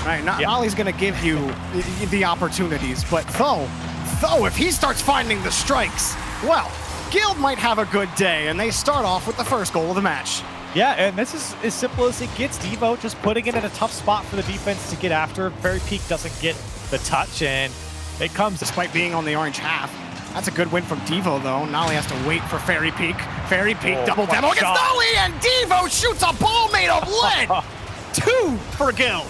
Right, Nolly's going to give you the opportunities, but Tho, if he starts finding the strikes, well, Guild might have a good day, and they start off with the first goal of the match. Yeah, and this is as simple as it gets. Devo just putting it in a tough spot for the defense to get after. Very Peak doesn't get the touch, and it comes despite being on the orange half. That's a good win from Devo, though. Nolly has to wait for Fairy Peak. Fairy Peak double demo against Nolly, and Devo shoots a ball made of lead. 2 for Guild.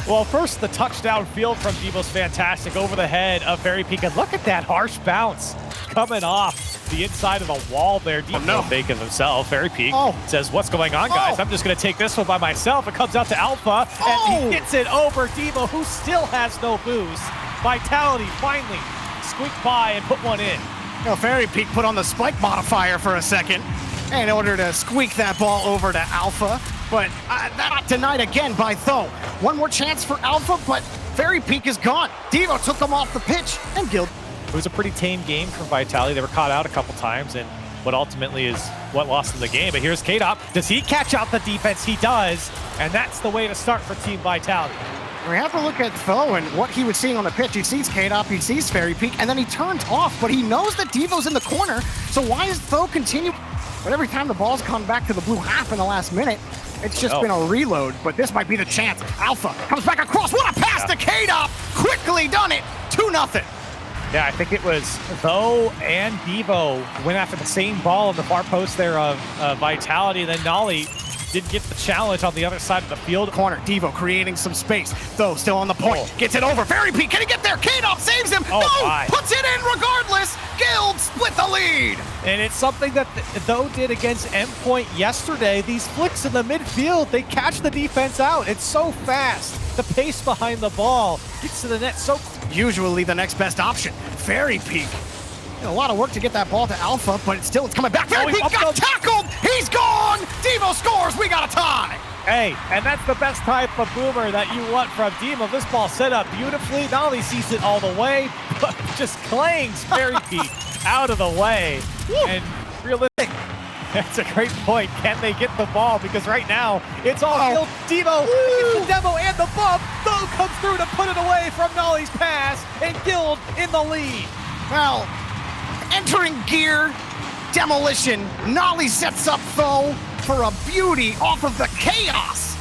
Well, first, the touchdown field from Devo's fantastic over the head of Fairy Peak. And look at that harsh bounce coming off the inside of the wall there. Devo thinking of himself. Fairy Peak says, what's going on, guys? I'm just going to take this one by myself. It comes out to Alpha, and he gets it over Devo, who still has no boost. Vitality finally squeaked by and put one in. Fairy Peak put on the spike modifier for a second in order to squeak that ball over to Alpha, but that denied again by Tho. One more chance for Alpha, but Fairy Peak is gone. Devo took him off the pitch, and Guild. It was a pretty tame game from Vitality. They were caught out a couple times, and what ultimately is what lost them the game. But here's K-Dop. Does he catch out the defense? He does, and that's the way to start for Team Vitality. We have to look at Tho and what he was seeing on the pitch. He sees K-Dop, he sees Fairy Peak, and then he turns off, but he knows that Devo's in the corner, so why does Tho continue? But every time the ball's come back to the blue half in the last minute, it's just been a reload, but this might be the chance. Alpha comes back across. What a pass to K-Dop! Quickly done it, 2-0. Yeah, I think it was Tho and Devo went after the same ball in the far post there of Vitality, and then Nolly did get the challenge on the other side of the field. Corner, Devo creating some space. Tho still on the point, gets it over. Fairy Peak, can he get there? K-Dop saves him. Puts it in regardless. Guild split the lead. And it's something that Tho did against Endpoint yesterday. These flicks in the midfield, they catch the defense out. It's so fast. The pace behind the ball gets to the net so quick. Usually the next best option. Fairy Peak. A lot of work to get that ball to Alpha, but it's coming back. Fairy Peak got tackled. He's gone. Devo scores. We got a tie. Hey, and that's the best type of boomer that you want from Devo. This ball set up beautifully. Not only sees it all the way, but just clangs Fairy Peak out of the way. And realistic. That's a great point. Can they get the ball? Because right now, it's all Guild. Devo gets the demo and the bump. Tho comes through to put it away from Nolly's pass, and Guild in the lead. Well, entering gear, demolition. Nolly sets up Tho for a beauty off of the chaos.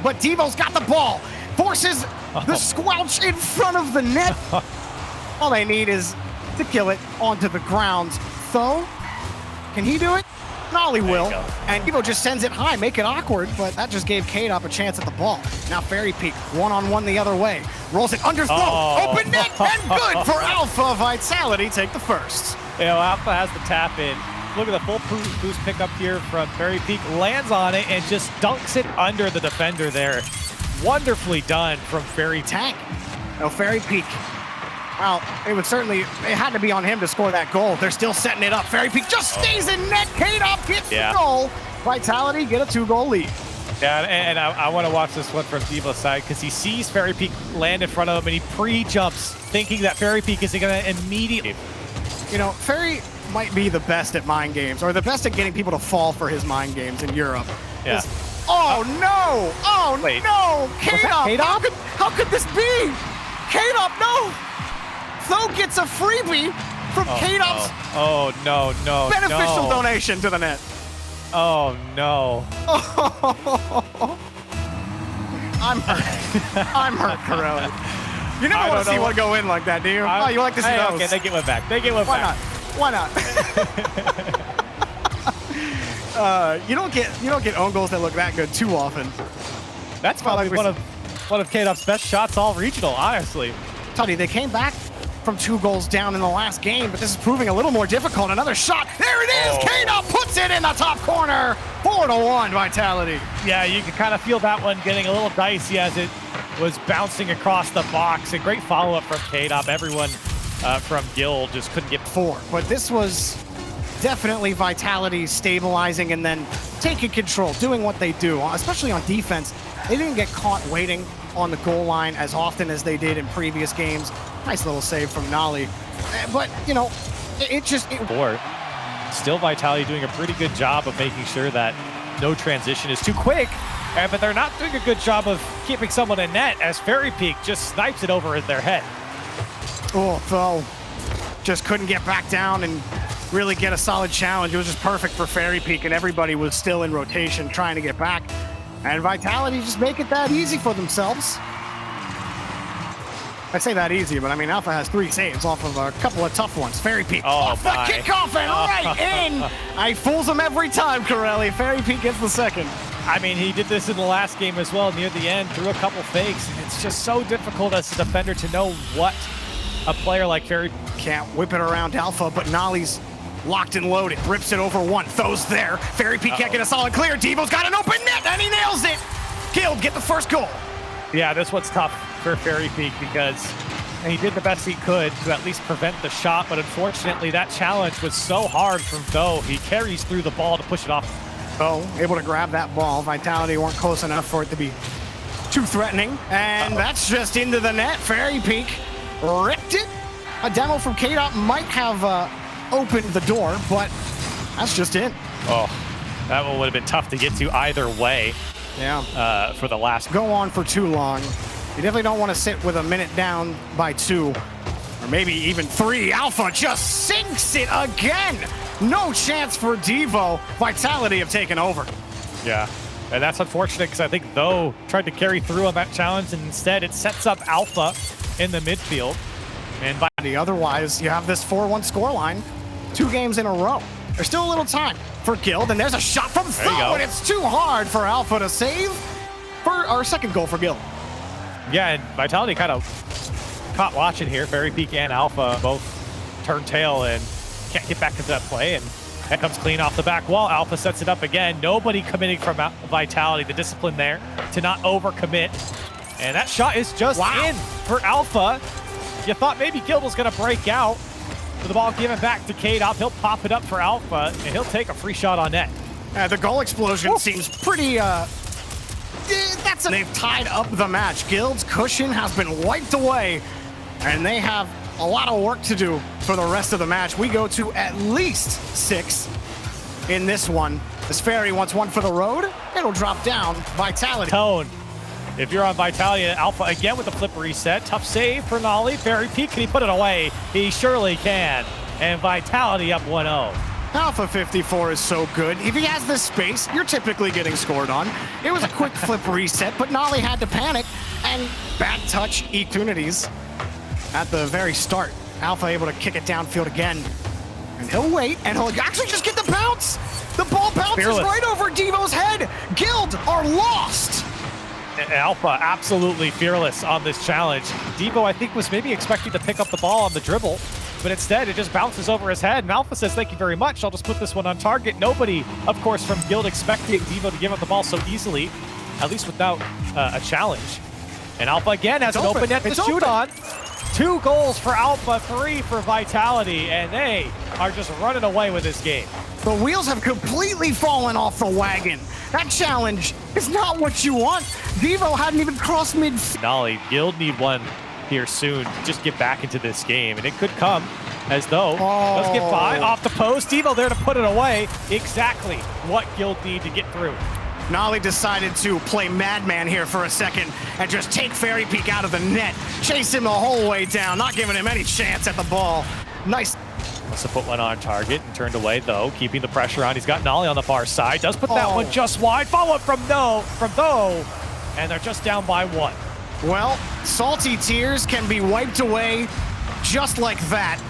But Devo's got the ball, forces the squelch in front of the net. All they need is to kill it onto the ground. Tho, can he do it? Nolly will, and Devo just sends it high, make it awkward, but that just gave K-Dop a chance at the ball. Now Fairy Peak, one-on-one the other way, rolls it under Tho, open net, and good for Alpha. Vitality take the first. Alpha has the tap in. Look at the full boost pickup here from Fairy Peak, lands on it, and just dunks it under the defender there. Wonderfully done from Fairy Tank. No, Fairy Peak. Well, it had to be on him to score that goal. They're still setting it up. Fairy Peak just stays in net. K-Dop gets the goal. Vitality get a 2-goal lead. Yeah, and I want to watch this one from Devo's side because he sees Fairy Peak land in front of him and he pre-jumps thinking that Fairy Peak is going to immediately. Fairy might be the best at mind games, or the best at getting people to fall for his mind games in Europe. Yeah. Oh, no! Oh, no! K-Dop! How could this be? K-Dop, no! Tho gets a freebie from K-Dop's no, beneficial donation to the net. Oh, no. I'm hurt. I'm hurt, Corella. You never want to see one go in like that, do you? You like to see those. Okay, they get one back. Why not? You don't get own goals that look that good too often. That's probably one of K-Dop's best shots all regional, honestly. Tony, they came back from 2 goals down in the last game, but this is proving a little more difficult. Another shot. There it is. K-Dop puts it in the top corner. 4-1 Vitality. Yeah, you can kind of feel that one getting a little dicey as it was bouncing across the box. A great follow-up from K-Dop. Everyone from Guild just couldn't get 4. But this was definitely Vitality stabilizing and then taking control, doing what they do, especially on defense. They didn't get caught waiting on the goal line as often as they did in previous games. Nice little save from Nolly. But, Still Vitality doing a pretty good job of making sure that no transition is too quick. But they're not doing a good job of keeping someone in net as Fairy Peak just snipes it over their head. Oh, Tho just couldn't get back down and really get a solid challenge. It was just perfect for Fairy Peak, and everybody was still in rotation trying to get back. And Vitality just make it that easy for themselves. I say that easy, but I mean, Alpha has 3 saves off of a couple of tough ones. Fairy Peak off the kickoff and right in. I fools him every time, Corelli. Fairy Peak gets the second. I mean, he did this in the last game as well, near the end, threw a couple fakes. It's just so difficult as a defender to know what a player like Fairy can't whip it around Alpha, but Nolly's locked and loaded. Rips it over one. Tho's there. Fairy Peak can't get a solid clear. Devo's got an open net, and he nails it. Guild get the first goal. Yeah, this one's tough for Fairy Peak because he did the best he could to at least prevent the shot, but unfortunately that challenge was so hard from Tho. He carries through the ball to push it off. Tho able to grab that ball. Vitality weren't close enough for it to be too threatening, and that's just into the net. Fairy Peak ripped it. A demo from KDOT might have opened the door, but that's just in. Oh, that one would have been tough to get to either way. Yeah. For the last. Go on for too long. You definitely don't want to sit with a minute down by 2, or maybe even 3. Alpha just sinks it again. No chance for Devo. Vitality have taken over. Yeah, and that's unfortunate because I think Tho tried to carry through on that challenge, and instead it sets up Alpha in the midfield. And otherwise, you have this 4-1 scoreline, 2 games in a row. There's still a little time for Guild, and there's a shot from Tho, and it's too hard for Alpha to save for our second goal for Guild. Yeah, and Vitality kind of caught watching here. Fairy Peak and Alpha both turn tail and can't get back into that play, and that comes clean off the back wall. Alpha sets it up again. Nobody committing from Vitality. The discipline there to not overcommit. And that shot is just in for Alpha. You thought maybe Guild was going to break out. With the ball given back to KDOT, he'll pop it up for Alpha, and he'll take a free shot on net. The goal explosion seems pretty, they've tied up the match. Guild's cushion has been wiped away, and they have a lot of work to do for the rest of the match. We go to at least 6 in this one. As Fairy wants one for the road, it'll drop down. Vitality. Tone. If you're on Vitality, Alpha again with the flip reset. Tough save for Nolly. Fairy Peak, can he put it away? He surely can. And Vitality up 1-0. Alpha 54 is so good. If he has this space, you're typically getting scored on. It was a quick flip reset, but Nolly had to panic, and bad touch opportunities at the very start. Alpha able to kick it downfield again. And he'll wait, and he'll actually just get the bounce. The ball bounces right over Devo's head. Guild are lost. Alpha absolutely fearless on this challenge. Devo, I think, was maybe expecting to pick up the ball on the dribble, but instead it just bounces over his head. And Alpha says, thank you very much. I'll just put this one on target. Nobody, of course, from Guild expecting Devo to give up the ball so easily, at least without a challenge. And Alpha again has an open net to shoot on. 2 goals for Alpha, 3 for Vitality, and they are just running away with this game. The wheels have completely fallen off the wagon. That challenge is not what you want. Devo hadn't even crossed mid. Nolly, Guild need one here soon to just get back into this game, and it could come as Tho let's get by off the post. Devo there to put it away. Exactly what Guild need to get through. Nolly decided to play madman here for a second and just take Fairy Peak out of the net. Chase him the whole way down, not giving him any chance at the ball. Nice. Wants to put one on target and turned away, Tho, keeping the pressure on. He's got Nolly on the far side. Does put that one just wide. Follow up from Tho, and they're just down by 1. Well, salty tears can be wiped away just like that.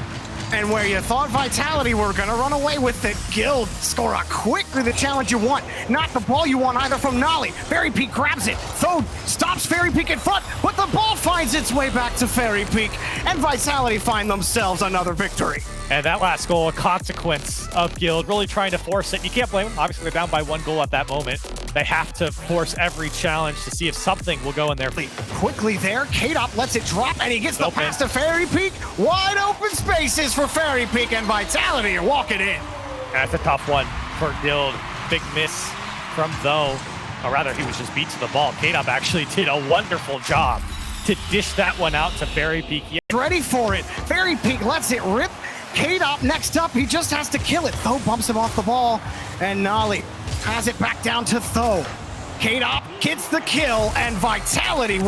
And where you thought Vitality were going to run away with it, Guild score a quickly the challenge you want. Not the ball you want either from Nolly. Fairy Peak grabs it. Tho stops Fairy Peak in front, but the ball finds its way back to Fairy Peak, and Vitality find themselves another victory. And that last goal, a consequence of Guild really trying to force it. You can't blame them. Obviously, they're down by 1 goal at that moment. They have to force every challenge to see if something will go in their feet. Quickly there, KDOT lets it drop, and he gets the pass to Fairy Peak. Wide open spaces for Fairy Peak, and Vitality are walking in. That's a tough one for Guild. Big miss from Tho. Or rather, he was just beat to the ball. KDOT actually did a wonderful job to dish that one out to Fairy Peak. Ready for it. Fairy Peak lets it rip. KDOT next up, he just has to kill it. Tho bumps him off the ball, and Nolly has it back down to Tho. K-Dop gets the kill, and Vitality